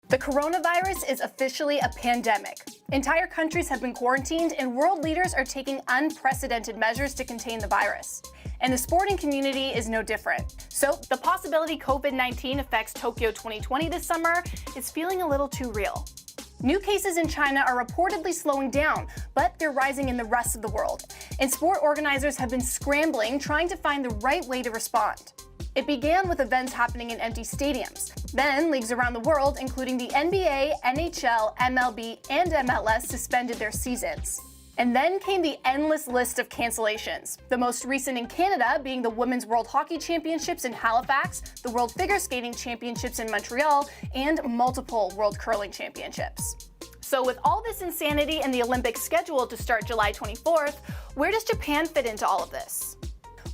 The coronavirus is officially a pandemic. Entire countries have been quarantined, and world leaders are taking unprecedented measures to contain the virus. And the sporting community is no different. So the possibility COVID-19 affects Tokyo 2020 this summer is feeling a little too real. New cases in China are reportedly slowing down, but they're rising in the rest of the world. And sport organizers have been scrambling, trying to find the right way to respond. It began with events happening in empty stadiums. Then, leagues around the world, including the NBA, NHL, MLB, and MLS, suspended their seasons. And then came the endless list of cancellations, the most recent in Canada being the Women's World Hockey Championships in Halifax, the World Figure Skating Championships in Montreal, and multiple World Curling Championships. So with all this insanity and the Olympics scheduled to start July 24th, where does Japan fit into all of this?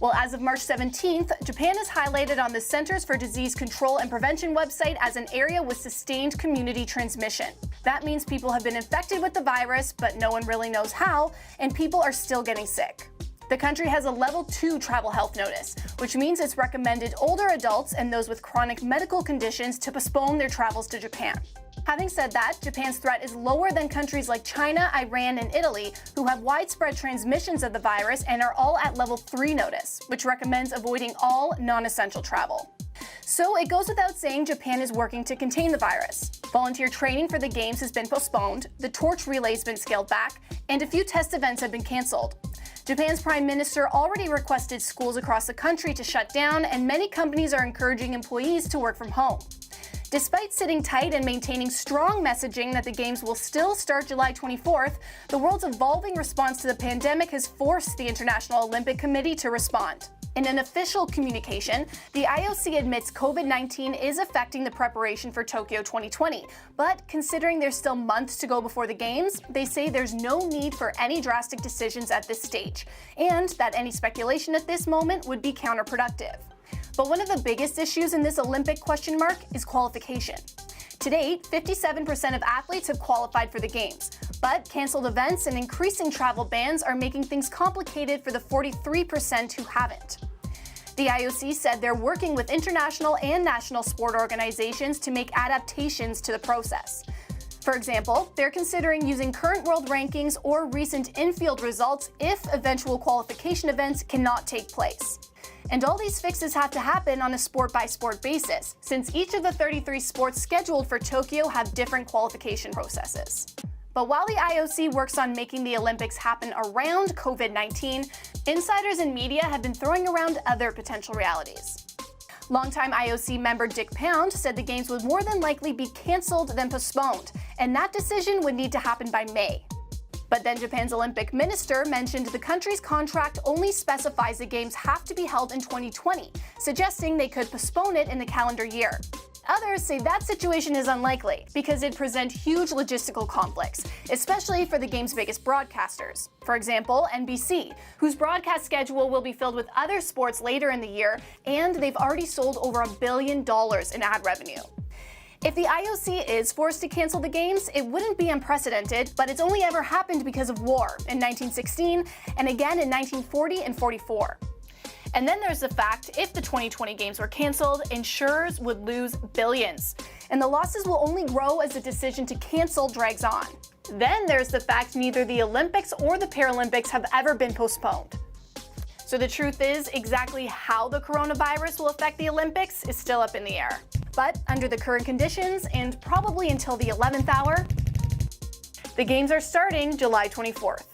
Well, as of March 17th, Japan is highlighted on the Centers for Disease Control and Prevention website as an area with sustained community transmission. That means people have been infected with the virus, but no one really knows how, and people are still getting sick. The country has a level 2 travel health notice, which means it's recommended older adults and those with chronic medical conditions to postpone their travels to Japan. Having said that, Japan's threat is lower than countries like China, Iran, and Italy, who have widespread transmissions of the virus and are all at level 3 notice, which recommends avoiding all non-essential travel. So it goes without saying Japan is working to contain the virus. Volunteer training for the games has been postponed, the torch relay has been scaled back, and a few test events have been canceled. Japan's prime minister already requested schools across the country to shut down, and many companies are encouraging employees to work from home. Despite sitting tight and maintaining strong messaging that the Games will still start July 24th, the world's evolving response to the pandemic has forced the International Olympic Committee to respond. In an official communication, the IOC admits COVID-19 is affecting the preparation for Tokyo 2020, but considering there's still months to go before the Games, they say there's no need for any drastic decisions at this stage, and that any speculation at this moment would be counterproductive. But one of the biggest issues in this Olympic question mark is qualification. To date, 57% of athletes have qualified for the Games, but canceled events and increasing travel bans are making things complicated for the 43% who haven't. The IOC said they're working with international and national sport organizations to make adaptations to the process. For example, they're considering using current world rankings or recent in-field results if eventual qualification events cannot take place. And all these fixes have to happen on a sport-by-sport basis, since each of the 33 sports scheduled for Tokyo have different qualification processes. But while the IOC works on making the Olympics happen around COVID-19, insiders and media have been throwing around other potential realities. Longtime IOC member Dick Pound said the Games would more than likely be canceled than postponed, and that decision would need to happen by May. But then Japan's Olympic minister mentioned the country's contract only specifies the Games have to be held in 2020, suggesting they could postpone it in the calendar year. Others say that situation is unlikely because it'd present huge logistical conflicts, especially for the Games' biggest broadcasters. For example, NBC, whose broadcast schedule will be filled with other sports later in the year, and they've already sold over $1 billion in ad revenue. If the IOC is forced to cancel the Games, it wouldn't be unprecedented, but it's only ever happened because of war in 1916 and again in 1940 and 44. And then there's the fact, if the 2020 Games were canceled, insurers would lose billions. And the losses will only grow as the decision to cancel drags on. Then there's the fact neither the Olympics or the Paralympics have ever been postponed. So the truth is, exactly how the coronavirus will affect the Olympics is still up in the air. But under the current conditions, and probably until the 11th hour, the Games are starting July 24th.